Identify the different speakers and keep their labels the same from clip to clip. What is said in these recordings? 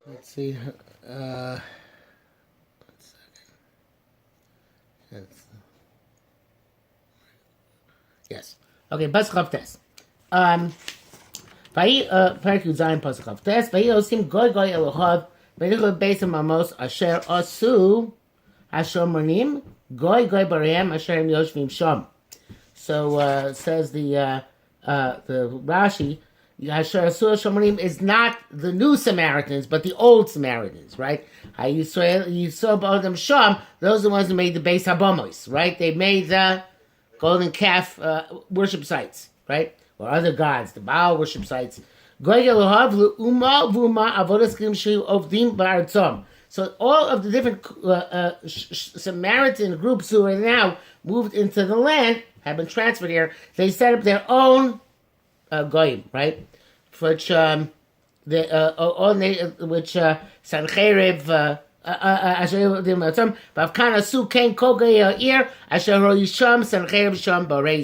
Speaker 1: Let's see. Uh, 1 second. Yes. Okay, Pasuk of Tes. Parak Yuzayin Pasuk of Tes. Vayi osim goy goy elohav. V'nichol beis mamos asher asu Hashomronim goy goy bareim asher im yoshvim shom. So says the Rashi, Asher asu Hashomronim is not the new Samaritans, but the old Samaritans, right? You saw about them shom. Those are the ones who made the Beis Habamos, right? They made the golden calf worship sites, right? Or other gods, the Baal worship sites. So all of the different Samaritan groups who are now moved into the land, have been transferred here, they set up their own goyim, right? Which Sancherib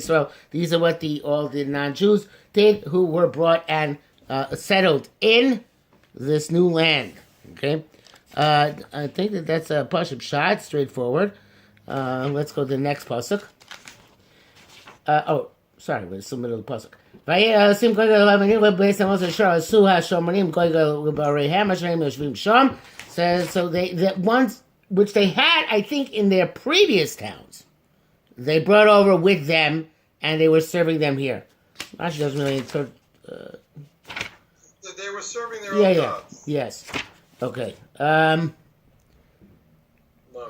Speaker 1: so these are what all the non-Jews did who were brought and settled in this new land. Okay, I think that's a pasuk shot, straightforward. Let's go to the next pasuk. Sorry, we're still middle of the pasuk. So the ones which they had, I think, in their previous towns, they brought over with them, and they were serving them here. Rashi doesn't really.
Speaker 2: They were serving their own gods.
Speaker 1: Yes. Okay. The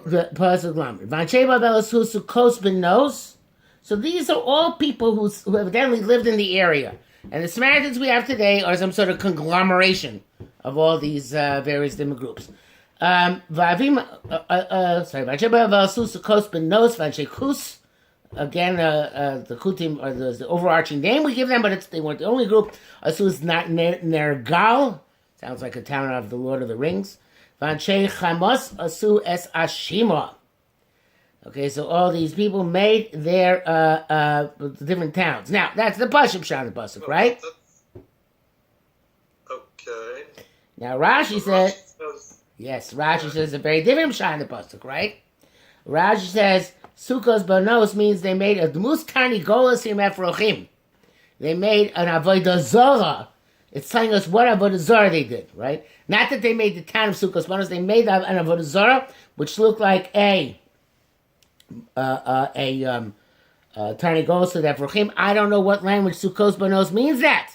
Speaker 1: pasuk lamer. Vancheva belashusu kos benos. So these are all people who evidently lived in the area, and the Samaritans we have today are some sort of conglomeration of all these various different groups. Again, the Kuttim are the overarching name we give them, but they weren't the only group. Asu is not Nergal, sounds like a town of the Lord of the Rings. Asu es Ashima. Okay, so all these people made their different towns. Now, that's the Pasuk Shah the Pasuk, right?
Speaker 2: Okay.
Speaker 1: Now, Rashi says... Yes, Rashi says a very different Shah in the Pasuk, right? Rashi says, Sukkos Banos means they made a Dmus Tani Golas Him Efrochim. They made an Avodah Zorah. It's telling us what Avodah Zorah they did, right? Not that they made the town of Sukkos Banos, they made an Avodah Zorah, which looked like a Tani Golas of Efrochim. I don't know what language Sukkos Banos means that.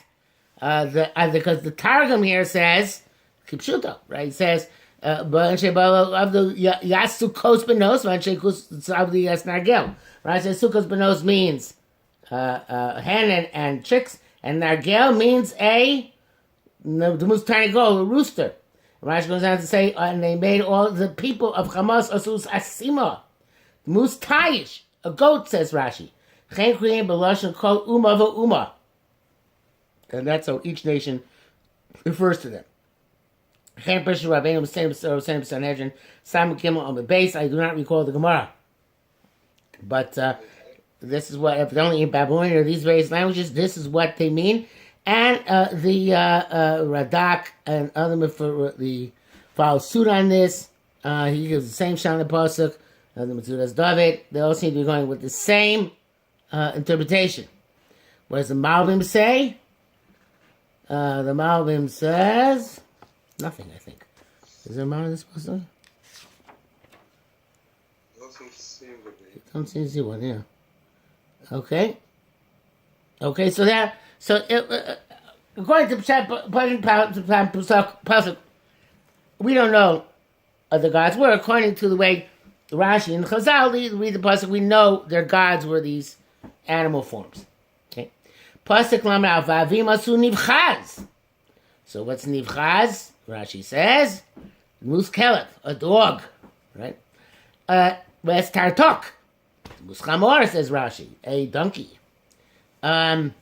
Speaker 1: Because the Targum here says, Kipshuto, right? It says, right? It says Sukkos Benos means hen and chicks, and Nargel means the most tiny goal, a rooster. Rashi goes on to say, and they made all the people of Hamas Asus Asima, Mustayish, a goat, says Rashi. And that's how each nation refers to them. I do not recall the Gemara. But this is what, evidently in Babylonian or these various languages, this is what they mean. And the Radak and other the follow suit on this. He gives the same Shana Pasuk, the Metzudas David. They all seem to be going with the same interpretation. What does the Malbim say? The Malbim says... Nothing, I think. Is there a amount of this person?
Speaker 2: Doesn't seem to be.
Speaker 1: Don't seem to see one, yeah. Okay, so according to Pasuk, we don't know the gods were. According to the way Rashi and Chazal read the Pasuk, we know their gods were these animal forms. Okay. Pasuk Lamed Vavim Asu Nivchaz. So what's Nivchaz? Rashi says, Mus Kelef, a dog, right? Where's Tartok? Mus Chamor, says Rashi, a donkey. Svarvim,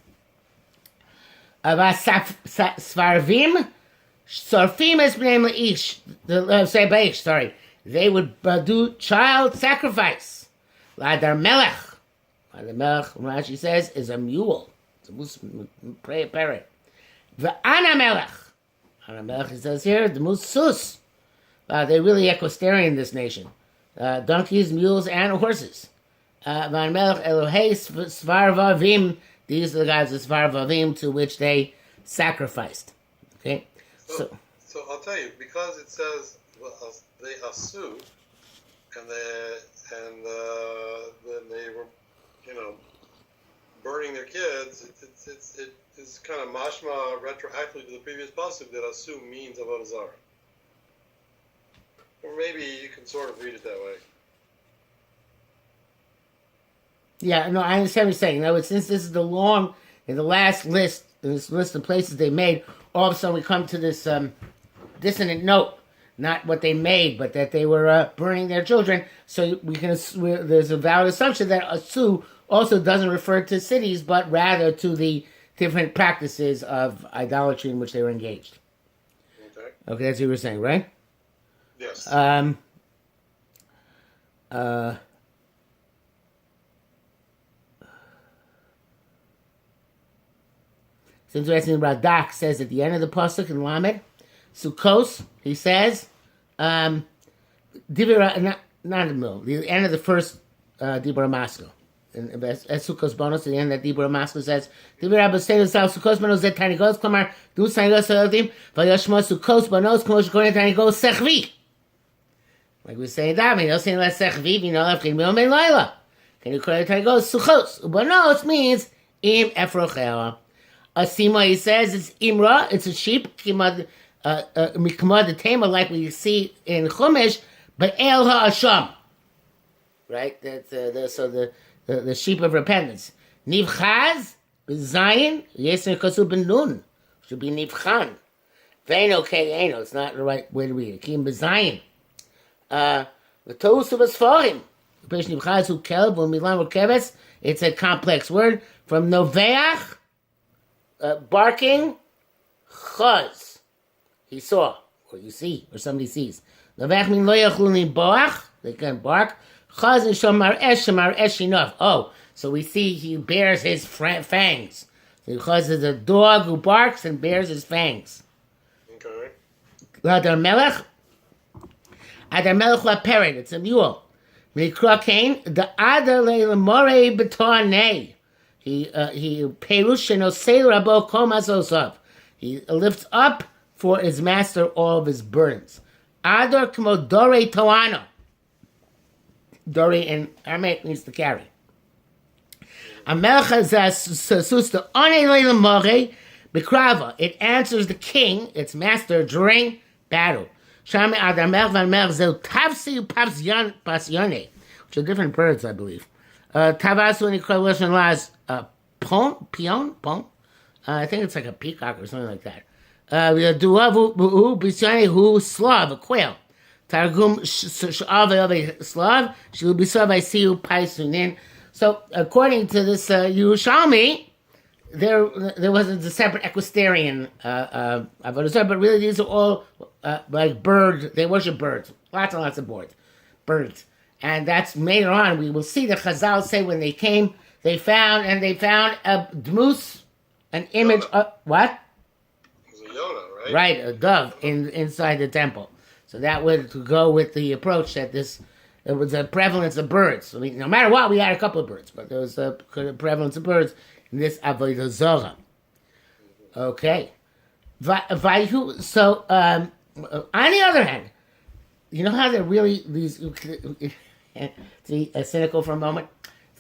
Speaker 1: Sorfim es b'nei Leish, sorry. They would do child sacrifice. Ladar Melech. Ladar Melech, Rashi says, is a mule. It's a parrot. The Ana Melech. Melech says here, the Musus. They're really equestrian, this nation. Donkeys, mules, and horses. Van Melech Elohei Svar Vavim. These are the guys of Svar Vavim to which they sacrificed. Okay?
Speaker 2: So I'll tell you, because it says they asu, and then they were, burning their kids. It's kind of mashma retroactively to the previous pasuk that asu means avodah zarah. Or maybe you can sort of read it that way.
Speaker 1: Yeah, no, I understand what you're saying. No, since this is in the last list, this list of places they made, all of a sudden we come to this dissonant note. Not what they made, but that they were burning their children. So there's a valid assumption that asu also doesn't refer to cities, but rather to the different practices of idolatry in which they were engaged. Okay, that's what you were saying, right?
Speaker 2: Yes.
Speaker 1: It's interesting. Radak says at the end of the pasuk in Lamed, Sukkos, he says, not in the middle, the end of the first Dibur Masko. And Sukkos bonus, at the end of Dibur Masko says, Dibur Abbaseinu Sal Sukkos bonus Zet Tanigos, Klamar, Du Tanigos Seladim, Vayashma Sukkos bonus, Kmosh Koren Tanigos Sechvi. Like we say in David, you'll say less Sechvi, Afkin Mil Men Laila. Can you call it Tanigos Sukkos? Bonos means Im Efrochela. Asima, he says, it's Imra, it's a sheep, Mikmad the Tamer, like we see in Chumash, but El HaAsham. Right? That's the sheep of repentance. Nivchaz, Zayin, Yesen Kosu Ben Nun. Should be Nivchan. Veino Keino, it's not the right way to read it. Kim Bezayin. The Tosu Basfarim. The person Nivchaz who Kelb, or Milan Keves, it's a complex word. From Noveach, barking, chaz. He saw, or you see, or somebody sees. Noveach min lo yachlu boach, they can bark. Chaz and shamar enough. Oh, so we see he bears his fangs. So chaz is a dog who barks and bears his fangs.
Speaker 2: Okay.
Speaker 1: Adar Melech la parrot, it's a mule. Mikra Cain, the Adar le more betonei. He perush no say rabo komasosav. He lifts up for his master all of his burdens. Ador kmo dore toano. Dore in Aramaic means to carry. Amelcha zasusta ane leila more bekrava. It answers the king, its master, during battle. Shame adar melch van melch zel tavsi pasyone, which are different birds, I believe. Tavasu and Equation Laz Pion? I think it's like a peacock or something like that. Duavu Bisyane Hu Slav, a quail. Targum Shav Slav, she will be served by Siu Paisunin. So, according to this Yerushalmi, there wasn't a separate equestrian avodah, but really these are all like bird. They worship birds, lots and lots of birds. And that's later on. We will see that Chazal say when they came, they found a dmus, an image of what?
Speaker 2: It was a Yonah, right?
Speaker 1: Right, a dove inside the temple. So that would go with the approach that it was a prevalence of birds. I mean, no matter what, we had a couple of birds, but there was a prevalence of birds in this avodah zarah. Okay. So, on the other hand, you know how they're really these. To be cynical for a moment,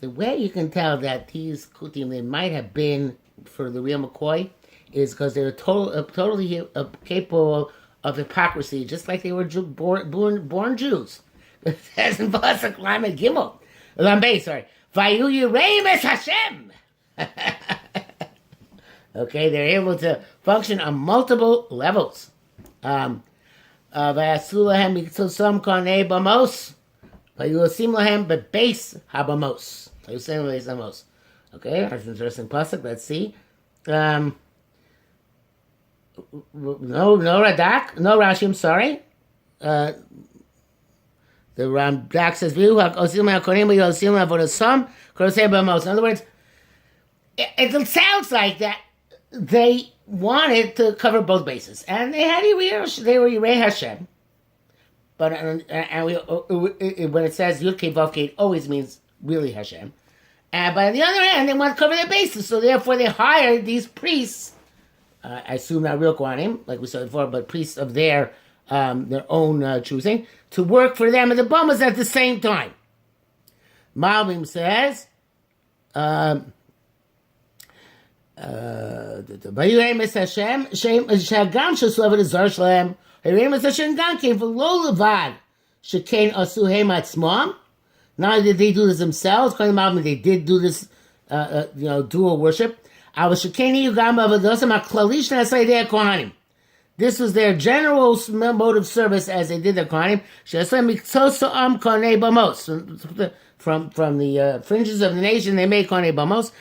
Speaker 1: the way you can tell that these Kuttim, they might have been for the real McCoy, is because they were totally capable of hypocrisy, just like they were born Jews. It says in Pasuk Lamed Gimel, Lambe, sorry, Vayu Yireim es Hashem. Okay, they're able to function on multiple levels. Vayasu lahem mitzosam kanei bamos. Vayusim lahem bebase habamos. Vayusim bebase habamos. Okay, that's an interesting pasuk. Let's see. No Radak, no Rashi. I'm sorry. The Radak says, "V'yu hakosim hakonim v'yosim avodasam korosei bamos." In other words, it sounds like that they wanted to cover both bases, and they had they were Yirei Hashem. But when it says Yud Kei Vav Kei, it always means really Hashem. But on the other hand, they want to cover their bases, so therefore they hired these priests. I assume not real Kohanim, like we said before, but priests of their own choosing, to work for them and the Bamas at the same time. Malbim says, "Vayiremes Hashem, shagam sheslavet azar shlem, vayiremes Hashem gam came for lo levad, shekain asu heim atzmam." Not only did they do this themselves, according to Malbim, they did do this, dual worship. This was their general mode of service as they did their Kohanim. From the fringes of the nation, they made Kohanei Bamos.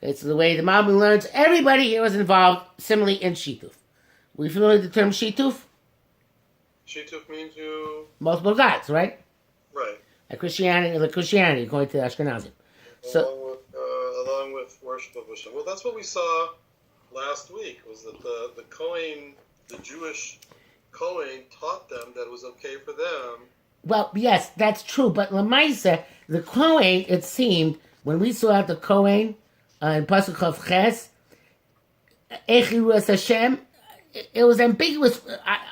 Speaker 1: It's the way the Malbim learns. Everybody here was involved, similarly in Shituf. We familiar with the term Shituf?
Speaker 2: Shituf means you...
Speaker 1: multiple gods, right?
Speaker 2: Right.
Speaker 1: Like Christianity, according to the Ashkenazim.
Speaker 2: Along with worship of Hashem. Well, that's what we saw last week, was that the Kohen, the Jewish Kohen, taught them that it was okay for them.
Speaker 1: Well, yes, that's true, but Lamaisa, the Kohen, it seemed, when we saw the Kohen in Pasuk of Ches, Echiru Hashem, it was ambiguous.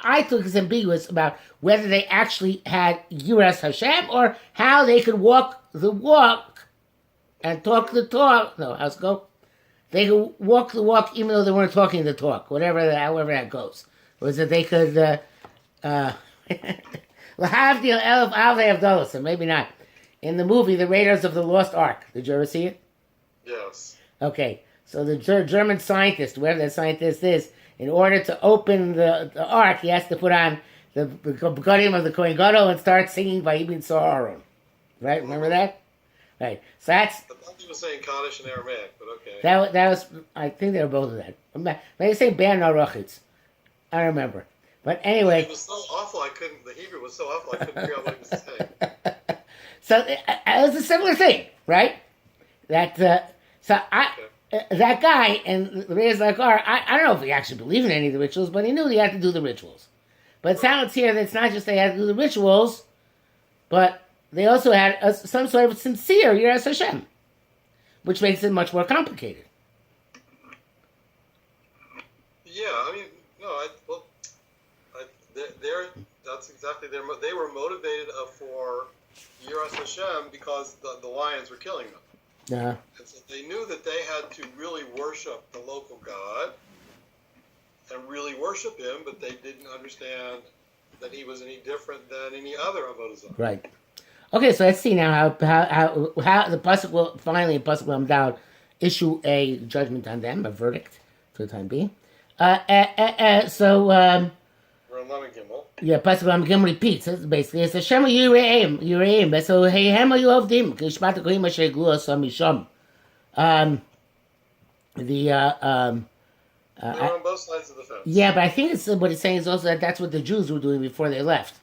Speaker 1: I thought it was ambiguous about whether they actually had Yiras Hashem or how they could walk the walk and talk the talk. No, how's it go? They could walk the walk even though they weren't talking the talk, however that goes. Was that they could Lahavdil Elf Avei Avdolos, and maybe not. In the movie The Raiders of the Lost Ark, did you ever see it?
Speaker 2: Yes.
Speaker 1: Okay, so the German scientist, whoever that scientist is, in order to open the ark, he has to put on the begonim of the Kohen Gadol and start singing Vayibin Aaron. Right? Remember that? Right. So that's...
Speaker 2: I thought he was saying Kaddish in Aramaic, but okay.
Speaker 1: That was... I think they were both of that. Maybe say Ben Narochitz. I don't remember. But anyway...
Speaker 2: It was so awful, the Hebrew was so awful, I couldn't figure out what he was saying.
Speaker 1: So it was a similar thing, right? That guy and the Raiders like I don't know if he actually believed in any of the rituals, but he knew he had to do the rituals. But it sounds here that it's not just they had to do the rituals, but they also had some sort of sincere Yiras Hashem, which makes it much more complicated.
Speaker 2: Yeah, that's exactly they were motivated for Yiras Hashem because the lions were killing them.
Speaker 1: Yeah.
Speaker 2: And so they knew that they had to really worship the local god and really worship him, but they didn't understand that he was any different than any other Avodah Zarah.
Speaker 1: Right. Okay, so let's see now how the pasuk will finally in pasuk Lamdal issue a judgment on them, a verdict for the time being.
Speaker 2: We're on Lamed Gimel.
Speaker 1: Yeah, pasuk Lamed Gimel repeats. It's basically it's Hashem Yireim. So Heihem Yovdim Kishmat Koyim Asher Glu Asam Misham.
Speaker 2: They're on both sides of the fence.
Speaker 1: Yeah, but I think what it's saying is also that that's what the Jews were doing before they left,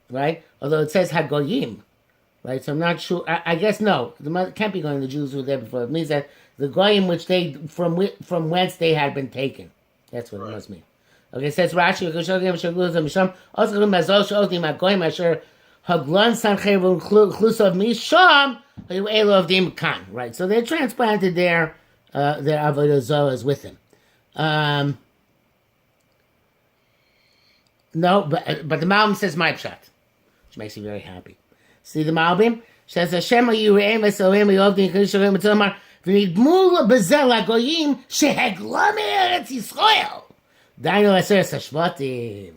Speaker 1: right? Although it says Hagoyim, right? So I'm not sure. I guess no, it can't be going. The Jews who were there before. It means that the Goyim which they from whence they had been taken. That's what it must mean. Okay, it says Rashi. Also, Haglon Sanchev Chlusav Misham Elov Kan. Right. So they transplanted their Avodah Zarah with them. No, but the Malbim says my pshat, which makes me very happy. See the Malbim says Hashem Yireim Esolim Yovdim Kishrim Tzomar V'Nidmul Bezel Hagoyim Sheheglam Eretz Yisrael Dainu Aseres Hashvatim.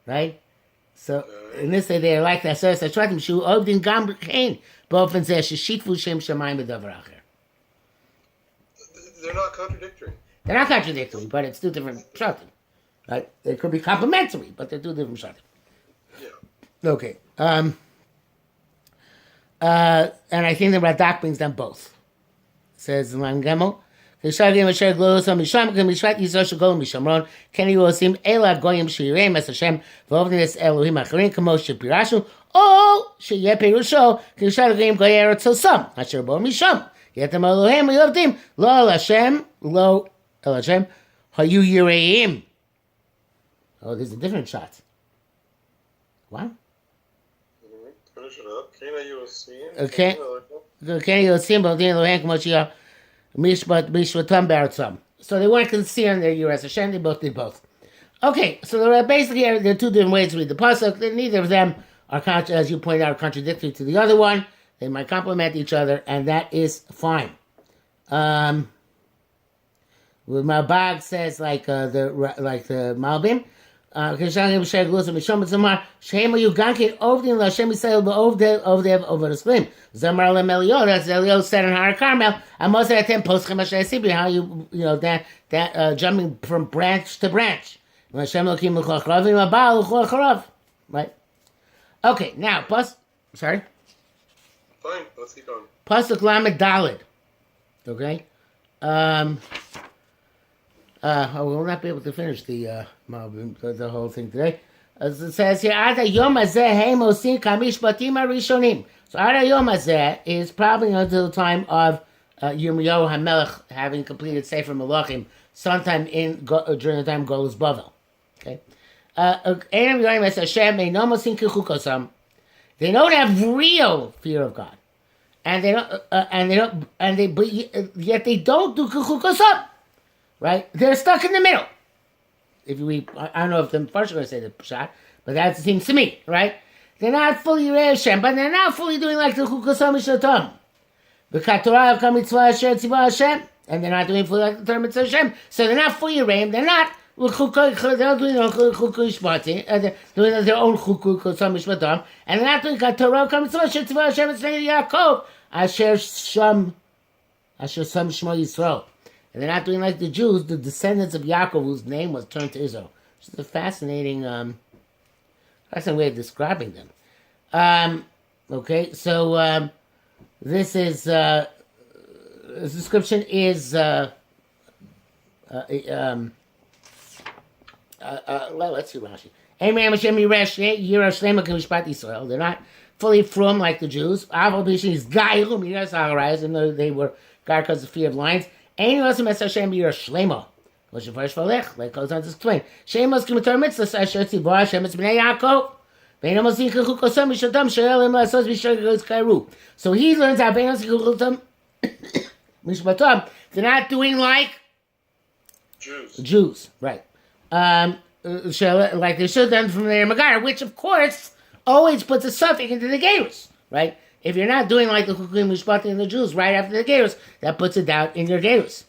Speaker 1: Right. So in this way they're like the Aseres Hashvatim Shu Ovdim Gam Kain B'Ofen Zeh Sheshitvu Shem Shamayim B'Davar Acher.
Speaker 2: They're not contradictory.
Speaker 1: They're not contradictory, but it's two different pshatim. Right? They could be complementary, but they're two different pshatim.
Speaker 2: Yeah.
Speaker 1: Okay. And I think the Radak brings them both. It says in Lam Gemel, Ken you osim ela goyim shireim es Hashem v'ovdim es Elohim acharim kamo shepirashu או שיהיה פירושו קדושת הגויים גוי ארץ סוסם, אשר בו משם. יתם אלוהים ויעבדים, לא אל השם, לא אל השם, היו יראים. Oh, there's a different shot. What?
Speaker 2: Finish it up. Kena Yosim.
Speaker 1: Okay. כן יוצאים בעובדים אלוהים כמו שיהיה משבטם בארצם. So they weren't concerned their Yiras Hashem, they both did both. Okay, so there are basically there are two different ways to read the pasuk. Neither of them are, as you pointed out, contradictory to the other one. They might complement each other, and that is fine. Malbag says like the Malbim. כשאני בשער גלוס ומשום בצמר, שהם היו גם כן עובדים להשם ישראל בעובדיו עובד הסקלים. זה אמר להם אליהו, that's Eliyahu said in Har Carmel, המוסר אתם פוסחים אשר עשיתי, how you that jumping from branch to branch. והשם לוקים לכו אחריו, ועם הבעל לכו אחריו. Right? Okay, now, sorry?
Speaker 2: Fine, let's keep going.
Speaker 1: Pasuk Lamed Daled. Okay? I will not be able to finish the whole thing today. As it says here, Ad Hayom Hazeh Heim Osim Kamishpatim HaRishonim. So Ad Hayom Hazeh is probably until the time of Yirmiyahu HaMelech having completed Sefer Melachim, sometime during the time of Golus Bavel. Okay, they don't have real fear of God, and yet they don't do Kechukosam. Right? They're stuck in the middle. I don't know if the first are going to say the shot, but that seems to me, right? They're not fully Yirei Hashem, but they're not fully doing like the Chukosam Mishatom. Because Torah come mitzvah Asher Tzivah Hashem, and they're not doing fully like the Torah mitzvah Hashem, so they're not fully Yirei. They're not doing their own Chukosam they're doing their own Chukosam Mishatom, and they're not doing Torah come mitzvah Asher Tzivah Hashem Tzivah Yaakov Asher Sam Shmo Yisrael. And they're not doing like the Jews, the descendants of Yaakov, whose name was turned to Israel. Which is a fascinating way of describing them. Okay, so this description is let's see Rashi. They're not fully from like the Jews. Even though they were God because of the fear of lions. Ain't also as Hashem be your shlema. Which of first like goes on to explain. Shem must come to our mitzvah, Asher Tzivah Hashem it's Bnei Yaakov. Ve'eno mosin kechukosam mishatam she'elim la'asos b'shar goes kairu. So he learns how ve'eno mosin kechukosam mishpatam. They're not doing like Jews, right? Like they should have done from their Magar, which of course always puts a suffix into the Gerus, right? If you're not doing like the Chukim Mishpatim and the Jews right after the Gerus, that puts a doubt in your Gerus.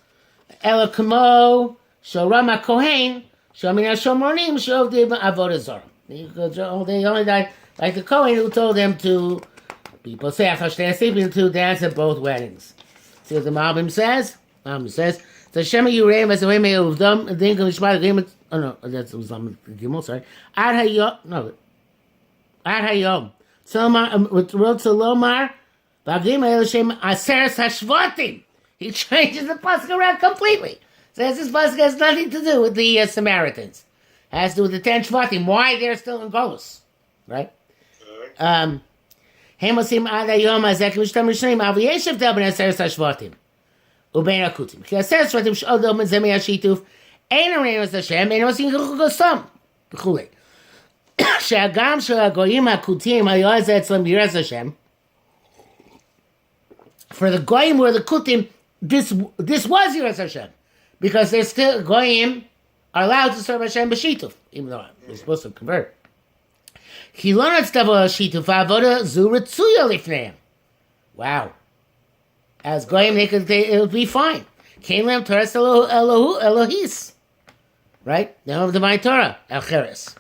Speaker 1: Ela Kamo, Shoram HaKohen, Shomina Shomronim, Shovdim Avodah Zarah. They only died like the Kohen who told them to be Poseach HaShtei to dance at both weddings. See what the Malbim says? Malbim says, the Shema Yureim as a way may have done, and then Mishpat agreement. Oh no, that's Gimel, sorry. Ad Hayom. With Lomar, he changes the pasuk around completely. Says this pasuk has nothing to do with the Samaritans. It has to do with the 10 Shvatim. Why they're still in Golus, right? Hemosim ad hayom hazek mishtam rishayim aviyeshev del ben aseres hashvatim ubein akutim. Ki aseres shvatim shodom zemei hashituf ein arenos Hashem ein osim chukosam v'chulei. שהגם של הגויים הקוטים היה זה אצלם יראת השם. For the goyim were the kutim, this was Yiras Hashem, because they're still goyim are allowed to serve Hashem b'shituf, even though they're supposed to convert. Ki lo netztavo shituf avoda zu retzuya lifneim. Wow. As goyim, it would be fine. Kein lem Torah Elohis, right? They don't have divine Torah. El Cheres.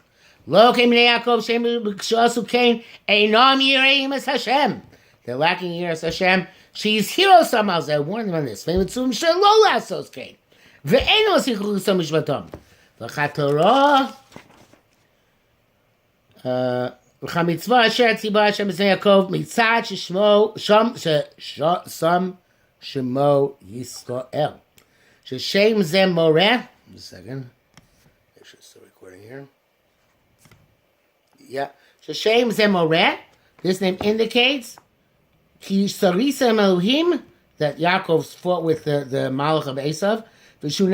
Speaker 1: Lo kein bnei Yaakov shem b'kshasu kein einam yireim es Hashem. They're lacking Yiras Hashem. She's heroes somehow. I warned them on this. Ve'mitzum shelo lasos kein. Ve'eno sichu sam mishvatam. V'chatorah. V'chamitzvah asher tzibah Hashem b'nei Yaakov mitzad sheshmo sam shemo Yisrael. Sheshem zem moreh. A second. Make sure it's still recording here. Yeah. Sheshem zem moreh. This name indicates Ki Sarisem Elohim, that Yaakov fought with the Malach of Esav. That's a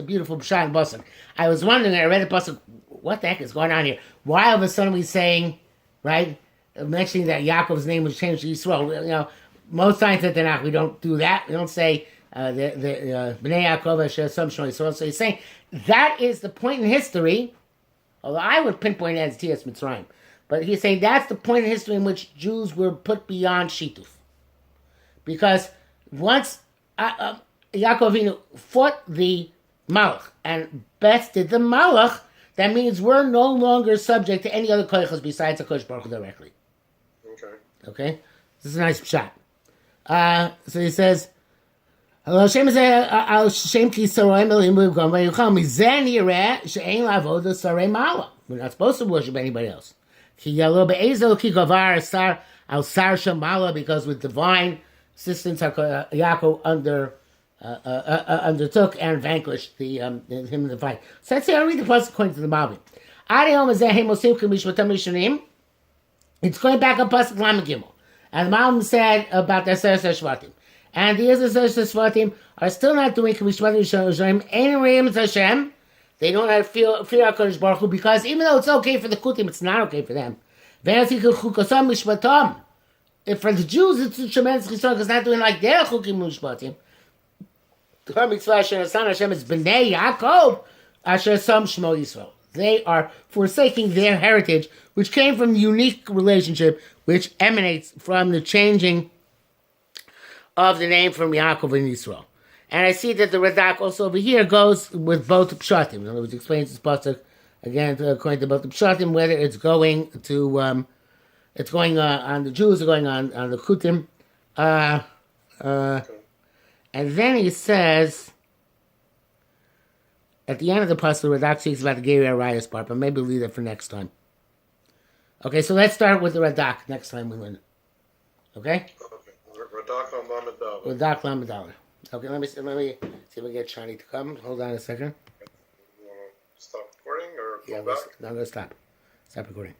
Speaker 1: beautiful pshat in Pasuk. I was wondering, I read the Pasuk, what the heck is going on here? Why all of a sudden we saying, right, mentioning that Yaakov's name was changed to Yisrael? Most times at the Tanakh we don't do that. We don't say Bnei Yaakov Asher Sam Shmo Yisrael. So he's saying that is the point in history, although I would pinpoint it as Tias Mitzrayim. But he's saying that's the point in history in which Jews were put beyond Shituf. Because once Yaakov Avinu fought the Malach and bested the Malach, that means we're no longer subject to any other koichos besides HaKadosh Baruch Hu directly. Okay? This is a nice shot. So he says, we're not supposed to worship anybody else. Because with divine assistance, Yaakov undertook and vanquished him in the fight. So let's say I'll read the pasuk according to the Malvin. It's going back on pasuk Lamed Gimel, and the Malvin said about the Aseret Shvatim, and the Aseret Shvatim are still not doing Kuttim-Shomronim Ein Reim Hashem. They don't have fear HaKadosh Baruch Hu, because even though it's okay for the Kutim, it's not okay for them. If for the Jews it's a tremendous chesed, because it's not doing like their Chukim Mishpatim. The mitzvah Asher Son Hashem is Bnei Yaakov Asher Sam Shmo Yisrael. They are forsaking their heritage, which came from the unique relationship which emanates from the changing of the name from Yaakov and Yisrael. And I see that the Radak also over here goes with both pshatim. In other words, explains this pasuk again according to both the pshatim, whether it's going to it's going on the Jews or going on the Kutim. And then he says, at the end of the pasuk, the Radak speaks about the Geri Arayos part, but maybe we'll leave that for next time. Okay, so let's start with the Radak next time we learn. Okay?
Speaker 2: Radak on Lamed Dalet.
Speaker 1: Radak Lamed Dalet. Okay, let me see if we get Shani to come. Hold on a second.
Speaker 2: You want to stop recording or go back?
Speaker 1: I'm going to stop. Stop recording.